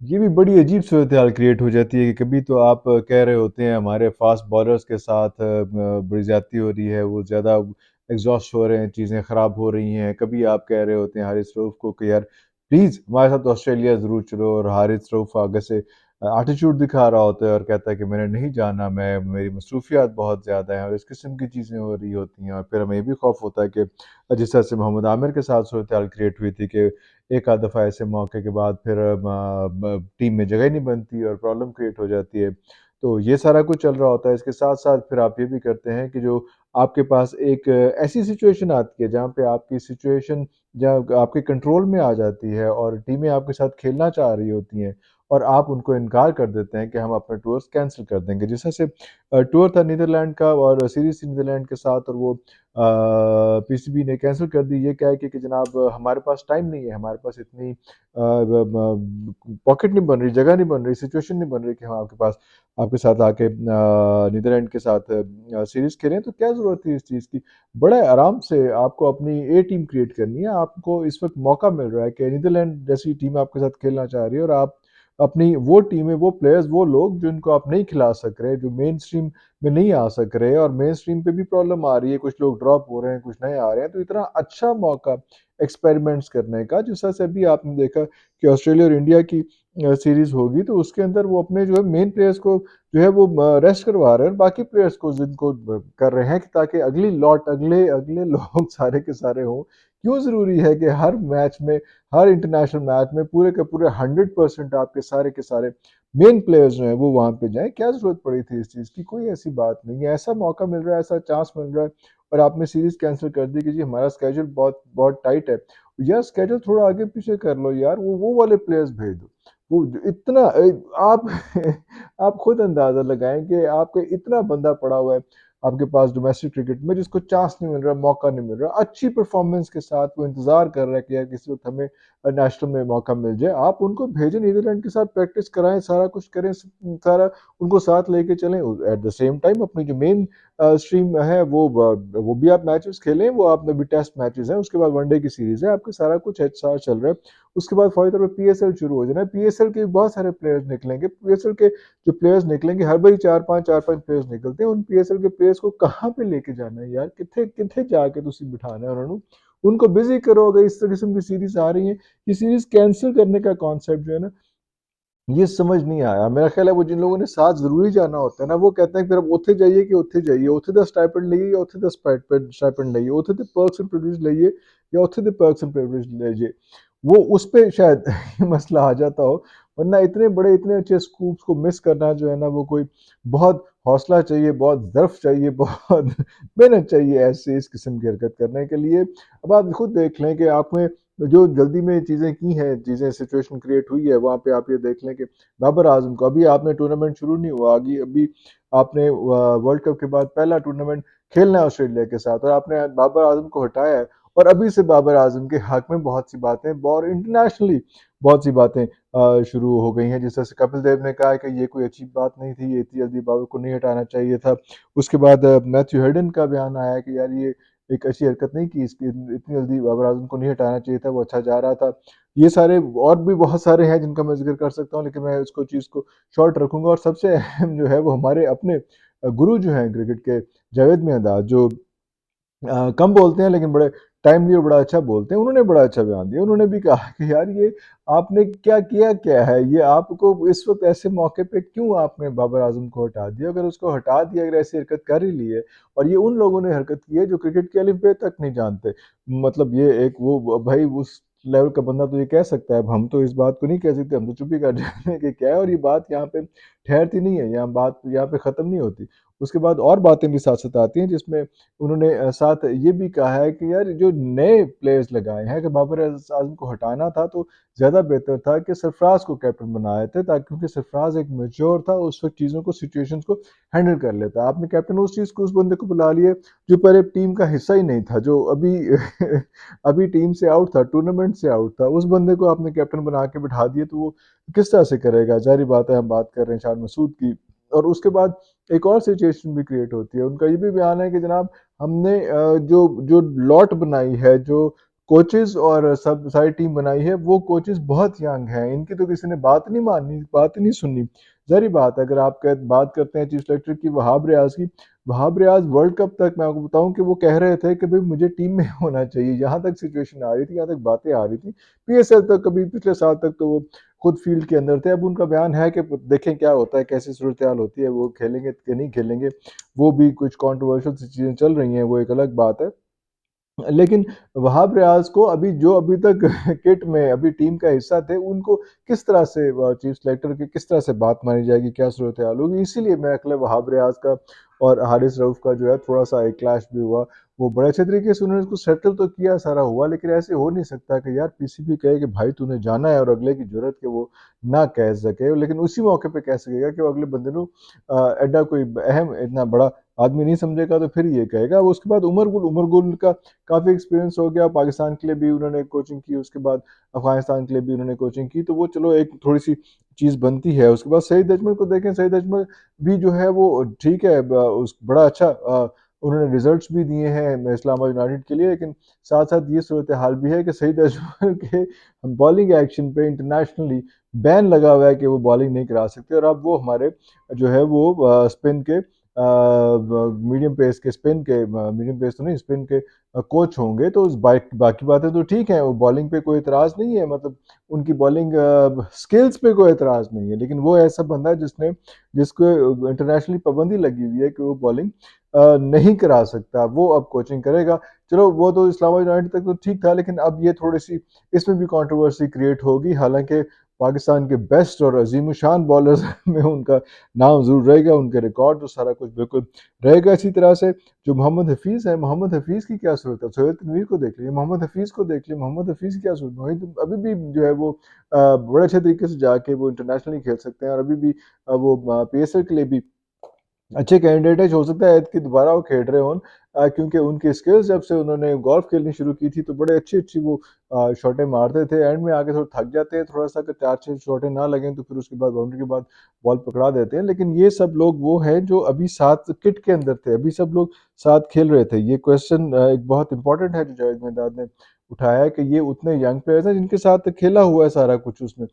ये भी बड़ी अजीब सूरत-ए-हाल क्रिएट हो जाती है कि कभी तो आप कह रहे होते हैं हमारे फ़ास्ट बॉलर्स के साथ बड़ी ज़्यादती हो रही है, वो ज़्यादा एग्ज़ॉस्ट हो रहे हैं, चीज़ें ख़राब हो रही हैं। कभी आप कह रहे होते हैं हारिस रऊफ़ को कि यार प्लीज़ हमारे साथ ऑस्ट्रेलिया ज़रूर चलो, और हारिस रऊफ़ आगे से एटीट्यूड दिखा रहा होता है और कहता है कि मैंने नहीं जाना, मेरी मसरूफ़ियात बहुत ज़्यादा हैं, और इस किस्म की चीज़ें हो रही होती हैं। और फिर हमें ये भी खौफ़ होता है कि जिस तरह से मोहम्मद आमिर के साथ सूरत-ए-हाल क्रिएट हुई थी कि एक आध दफ़ा ऐसे मौके के बाद फिर टीम में जगह ही नहीं बनती और प्रॉब्लम क्रिएट हो जाती है। तो ये सारा कुछ चल रहा होता है। इसके साथ-साथ फिर आप ये भी करते हैं कि जो आपके पास एक ऐसी सिचुएशन आती है जहाँ पे आपकी सिचुएशन जब आपके कंट्रोल में आ जाती है और टीमें आपके साथ खेलना चाह रही होती हैं, और आप उनको इनकार कर देते हैं कि हम अपने टूर्स कैंसल कर देंगे। जिस तरह से टूर था नीदरलैंड का और सीरीज़ थी नीदरलैंड के साथ, और वो पीसीबी ने कैंसल कर दी, ये कह के कि जनाब हमारे पास टाइम नहीं है, हमारे पास इतनी पॉकेट नहीं बन रही, जगह नहीं बन रही, सिचुएशन नहीं बन रही कि हम आपके पास आपके साथ आके नीदरलैंड के साथ सीरीज़ खेलें, तो क्या ज़रूरत थी इस चीज़ की? बड़े आराम से आपको अपनी ए टीम क्रिएट करनी है, आपको इस वक़्त मौका मिल रहा है कि नीदरलैंड जैसी टीम आपके साथ खेलना चाह रही है, और आप अपनी वो टीमें, वो प्लेयर्स, वो लोग जिनको आप नहीं खिला सक रहे, जो मेन स्ट्रीम में नहीं आ सक रहे, और मेन स्ट्रीम पे भी प्रॉब्लम आ रही है, कुछ लोग ड्रॉप हो रहे हैं, कुछ नए आ रहे हैं, तो इतना अच्छा मौका एक्सपेरिमेंट्स करने का, जिस तरह से अभी आपने देखा कि ऑस्ट्रेलिया और इंडिया की सीरीज़ होगी, तो उसके अंदर वो अपने जो है मेन प्लेयर्स को जो है वो रेस्ट करवा रहे हैं, और बाकी प्लेयर्स को जिनको कर रहे हैं कि ताकि अगली लॉट अगले अगले लोग सारे के सारे हों। क्यों ज़रूरी है कि हर मैच में, हर इंटरनेशनल मैच में पूरे के पूरे 100% आपके सारे के सारे मेन प्लेयर्स जो हैं वो वहाँ पे जाएँ? क्या ज़रूरत पड़ी थी इस चीज़ की? कोई ऐसी बात नहीं है। ऐसा मौका मिल रहा है, ऐसा चांस मिल रहा है, और आपने सीरीज़ कैंसल कर दी कि जी हमारा स्केड्यूल बहुत बहुत टाइट है। यार स्केड्यूल थोड़ा आगे-पीछे कर लो यार, वो वाले प्लेयर्स भेज दो। वो ज इतना आप आप खुद अंदाज़ा लगाएँ कि आपका इतना बंदा पड़ा हुआ है आपके पास डोमेस्टिक क्रिकेट में, जिसको चांस नहीं मिल रहा, मौका नहीं मिल रहा। अच्छी परफ़ॉर्मेंस के साथ वो इंतज़ार कर रहा है कि यार किसी वक़्त हमें नेशनल में मौका मिल जाए। आप उनको भेजें, नीदरलैंड के साथ प्रैक्टिस कराएँ, सारा कुछ करें, सारा उनको साथ लेके चलें। एट द सेम टाइम अपनी जो मेन स्ट्रीम है वो भी आप मैचेस खेलें, वो आप अभी टेस्ट मैचेस हैं, उसके बाद वनडे की सीरीज़ है, आपका सारा कुछ एक साथ चल रहा है। उसके बाद फौरी तौर पे पीएसएल शुरू हो जाना है, पीएसएल के बहुत सारे प्लेयर्स निकलेंगे, पीएसएल के जो प्लेयर्स निकलेंगे, हर बारी 4-5 प्लेयर्स निकलते हैं, उन पीएसएल के प्लेयर्स को कहाँ पे लेके जाना है यार? कित्थे कित्थे जाके तुसी बिठाना है उन्हां नू? उनको बिज़ी करो। अगर इस किस्म की सीरीज़ आ रही हैं, ये सीरीज़ कैंसल करने का कॉन्सेप्ट जो है ना, ये समझ नहीं आया। मेरा ख़्याल है वो जिन लोगों ने साथ ज़रूरी जाना होता है ना, वो कहते हैं फिर अब उत्थे जाइए कि उत्थे जाइए, उत्थे दा स्टाइपेंड लइए या उत्थे दा स्टाइपेंड लइए, उत्थे दे पर्क्स एंड प्रिविलेज लइए या उत्थे दे पर्क्स एंड प्रिविलेज लीजिए। वो उस पे शायद ये मसला आ जाता हो, वरना इतने बड़े, इतने अच्छे स्कूप्स को मिस करना जो है ना, वो कोई बहुत हौसला चाहिए, बहुत ज़र्फ़ चाहिए, बहुत मेहनत चाहिए ऐसे इस किस्म की हरकत करने के लिए। अब आप खुद देख लें कि आपने जो जल्दी में चीज़ें की हैं, चीज़ें सिचुएशन क्रिएट हुई है, वहाँ पे आप ये देख लें कि बाबर आज़म को अभी आपने टूर्नामेंट शुरू नहीं हुआ, आगे अभी आपने वर्ल्ड कप के बाद पहला टूर्नामेंट खेलना है ऑस्ट्रेलिया के साथ, और आपने बाबर आज़म को हटाया है, और अभी से बाबर आज़म के हक में बहुत सी बातें और इंटरनेशनली बहुत सी बातें शुरू हो गई हैं। जिस तरह से कपिल देव ने कहा है कि ये कोई अच्छी बात नहीं थी, ये इतनी जल्दी बाबर को नहीं हटाना चाहिए था। उसके बाद मैथ्यू हेडन का बयान आया है कि यार ये एक अच्छी हरकत नहीं की, इसकी इतनी जल्दी बाबर आज़म को नहीं हटाना चाहिए था, वो अच्छा जा रहा था। ये सारे और भी बहुत सारे हैं जिनका मैं ज़िक्र कर सकता हूँ, लेकिन मैं इसको चीज़ को शॉर्ट रखूँगा, और सबसे अहम जो है वो हमारे अपने गुरु जो हैं क्रिकेट के, जावेद मियांदाद, जो कम बोलते हैं लेकिन बड़े टाइमली और बड़ा अच्छा बोलते हैं। उन्होंने बड़ा अच्छा बयान दिया। उन्होंने भी कहा कि यार ये आपने क्या किया क्या है? ये आपको इस वक़्त ऐसे मौके पे क्यों आपने बाबर आज़म को हटा दिया? अगर उसको हटा दिया, अगर ऐसी हरकत कर ही ली है, और ये उन लोगों ने हरकत की है जो क्रिकेट के अलिफ-बे तक नहीं जानते। मतलब ये एक वो भाई उस लेवल का बंदा तो ये कह सकता है। अब हम तो इस बात को नहीं कह सकते, हम तो चुप ही कर जाते हैं कि क्या है, और ये बात यहाँ पे ठहरती नहीं है, यहाँ बात यहाँ पे ख़त्म नहीं होती। उसके बाद और बातें भी साथ-साथ आती हैं, जिसमें उन्होंने साथ ये भी कहा है कि यार जो नए प्लेयर्स लगाए हैं, कि बाबर आज़म को हटाना था तो ज़्यादा बेहतर था कि सरफ़राज़ को कैप्टन बनाए थे, ताकि क्योंकि सरफ़राज़ एक मैच्योर था, उस वक़्त चीज़ों को, सिचुएशंस को हैंडल कर लेता। आपने कैप्टन उस चीज़ को, उस बंदे को बुला लिया जो पहले टीम का हिस्सा ही नहीं था, जो अभी अभी टीम से आउट था, टूर्नामेंट से आउट था। उस बंदे को आपने कैप्टन बना के बिठा दिया, तो वो किस तरह से करेगा? ज़ाहिर-सी बात है, हम बात कर रहे हैं शान मसूद की। और उसके बाद एक और सिचुएशन भी क्रिएट होती है। उनका ये भी बयान है कि जनाब हमने जो जो लॉट बनाई है, जो कोचेज़ और सब सारी टीम बनाई है, वो कोचेज़ बहुत यंग हैं, इनकी तो किसी ने बात नहीं मानी, बात ही नहीं सुनी। ज़ाहिर-सी बात है, अगर आप बात करते हैं चीफ सेलेक्टर की वहाब रियाज़ की, वहाब रियाज़ वर्ल्ड कप तक मैं आपको बताऊँ कि वो कह रहे थे कि भई मुझे टीम में होना चाहिए, यहाँ तक सिचुएशन आ रही थी, यहाँ तक बातें आ रही थी। पीएसएल तक कभी पिछले साल तक तो वो खुद फील्ड के अंदर थे, अब उनका बयान है कि देखें क्या होता है, कैसी सूरत-ए-हाल होती है, वो खेलेंगे कि नहीं खेलेंगे, वो भी कुछ कंट्रोवर्शियल सी चीज़ें चल रही हैं, वो एक अलग बात है। लेकिन वहाब रियाज को अभी तक किट में अभी टीम का हिस्सा थे, उनको किस तरह से चीफ सेलेक्टर की किस तरह से बात मानी जाएगी, क्या सूरत-ए-हाल होगी? इसीलिए मेरा ख्याल है वहाब रियाज का और हारिस रऊफ का जो है थोड़ा-सा एक क्लैश भी हुआ। वो बड़े अच्छे तरीके से उन्होंने उसको सेटल तो किया, सारा हुआ, लेकिन ऐसे हो नहीं सकता कि यार पीसीबी कहे कि भाई तूने जाना है और अगले की ज़रूरत के वो ना कह सके। लेकिन उसी मौके पे कह सकेगा कि वो अगले बंदे को एडा कोई अहम इतना बड़ा आदमी नहीं समझेगा तो फिर ये कहेगा। उसके बाद उमर गुल का काफ़ी एक्सपीरियंस हो गया, पाकिस्तान के लिए भी उन्होंने कोचिंग की, उसके बाद अफ़गानिस्तान के लिए भी उन्होंने कोचिंग की, तो वो चलो एक थोड़ी-सी चीज़ बनती है। उसके बाद सईद अजमल को देखें, सईद अजमल भी जो है वो ठीक है, उस बड़ा अच्छा उन्होंने रिज़ल्ट्स भी दिए हैं इस्लामाबाद यूनाइटेड के लिए, लेकिन साथ-साथ ये सूरत-ए-हाल भी है कि सईद अजमल के बॉलिंग एक्शन पे इंटरनेशनली बैन लगा हुआ है कि वो बॉलिंग नहीं करा सकते और अब वो हमारे जो है वो स्पिन के मीडियम पेस के स्पिन के मीडियम पेस तो नहीं स्पिन के कोच होंगे तो उस बाकी बातें तो ठीक है, वो बॉलिंग पे कोई एतराज़ नहीं है, मतलब उनकी बॉलिंग स्किल्स पे कोई एतराज़ नहीं है, लेकिन वो ऐसा बंदा है जिसको इंटरनेशनली पाबंदी लगी हुई है कि वो बॉलिंग नहीं करा सकता, वो अब कोचिंग करेगा। चलो वो तो इस्लामाबाद यूनाइटेड तक तो ठीक था, लेकिन अब ये थोड़ी-सी इसमें भी कंट्रोवर्सी क्रिएट होगी, हालाँकि पाकिस्तान के बेस्ट और अज़ीम-उश-शान बॉलर्स में उनका नाम ज़रूर रहेगा, उनके रिकॉर्ड तो सारा कुछ बिल्कुल रहेगा। इसी तरह से जो मोहम्मद हफ़ीज़ है, मोहम्मद हफ़ीज़ की क्या सूरत है? सोहेल तनवीर को देख लीजिए, मोहम्मद हफ़ीज़ को देख लीजिए, मोहम्मद हफ़ीज़ की क्या सूरत है? वही तो अभी भी जो है वो बड़े अच्छे तरीके से जाके वो इंटरनेशनली खेल सकते हैं और अभी भी वो पीएसएल के लिए भी अच्छे कैंडिडेट है, हो सकता है कि दोबारा वो खेल रहे हों क्योंकि उनकी स्किल्स जब से उन्होंने गोल्फ खेलनी शुरू की थी, तो बड़े अच्छी-अच्छी वो शॉटें मारते थे। एंड में आके थोड़ा थक जाते हैं, थोड़ा-सा अगर 4-6 शॉटें ना लगें, तो फिर उसके बाद बाउंड्री के बाद बॉल पकड़ा देते हैं। लेकिन ये सब लोग वो हैं जो अभी साथ किट के अंदर थे, अभी सब लोग साथ खेल रहे थे। ये क्वेश्चन एक बहुत इंपॉर्टेंट है जो जावेद मियांदाद ने उठाया है कि ये उतने यंग प्लेयर्स हैं जिनके साथ खेला हुआ है सारा कुछ उसमें।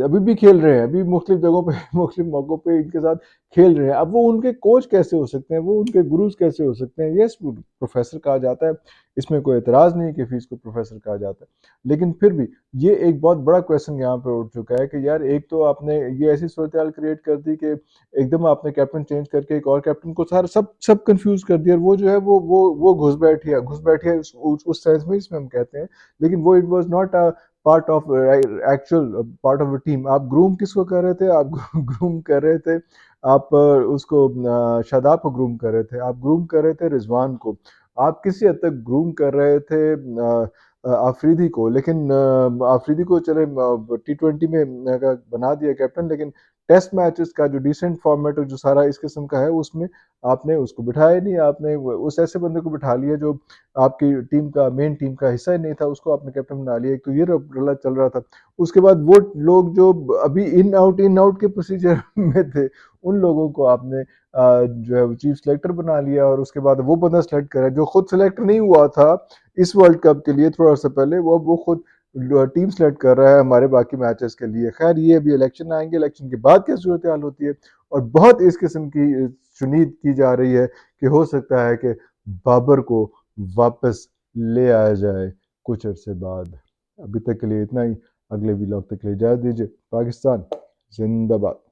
अभी भी खेल रहे हैं, अभी मुख्तलिफ जगहों पे मुख्तलिफ मौकों पे इनके साथ खेल रहे हैं। अब वो उनके कोच कैसे हो सकते हैं, वो उनके गुरुज़ कैसे हो सकते हैं? येस, वो प्रोफ़ेसर कहा जाता है, इसमें कोई एतराज़ नहीं है कि फ़ीस को प्रोफ़ेसर कहा जाता है। लेकिन फिर भी ये एक बहुत बड़ा क्वेश्चन यहाँ पे उठ चुका है कि यार एक तो आपने ये ऐसी सूरत-हाल क्रिएट कर दी कि एकदम आपने कैप्टन चेंज करके एक और कैप्टन को सारा सब सब कन्फ्यूज़ कर दिया और वो जो है वो घुस बैठी है उस सेंस में जिसमें हम कहते हैं। लेकिन वो it was not a part of actual part of a team. आप ग्रूम किसको कर रहे थे? आप ग्रूम कर रहे थे आप उसको शादाब को ग्रूम कर रहे थे, आप ग्रूम कर रहे थे रिज़वान को, आप किसी हद तक ग्रूम कर रहे थे आफरीदी को, लेकिन आफरीदी को चले टी20 में बना दिया कैप्टन, लेकिन टेस्ट मैचेस का जो डिसेंट फॉर्मेट और जो सारा इस किस्म का है उसमें आपने उसको बिठाया नहीं, आपने उस ऐसे बंदे को बिठा लिया जो आपकी टीम का मेन टीम का हिस्सा ही नहीं था, उसको आपने कैप्टन बना लिया। एक तो ये रौला चल रहा था। उसके बाद वो लोग जो अभी इन आउट के प्रोसीजर में थे, उन लोगों को आपने जो है चीफ सेलेक्टर बना लिया और उसके बाद वो बंदा सेलेक्ट करा जो खुद सेलेक्ट नहीं हुआ था इस वर्ल्ड कप के लिए थोड़ा सा पहले, वो खुद टीम सेलेक्ट कर रहा है हमारे बाकी मैचेस के लिए। खैर ये अभी इलेक्शन आएंगे, इलेक्शन के बाद क्या सूरत हाल होती है और बहुत इस किस्म की चुनीद की जा रही है कि हो सकता है कि बाबर को वापस ले आया जाए कुछ अरसे बाद। अभी तक के लिए इतना ही, अगले व्लॉग तक के लिए इजाज़त दीजिए। पाकिस्तान जिंदाबाद।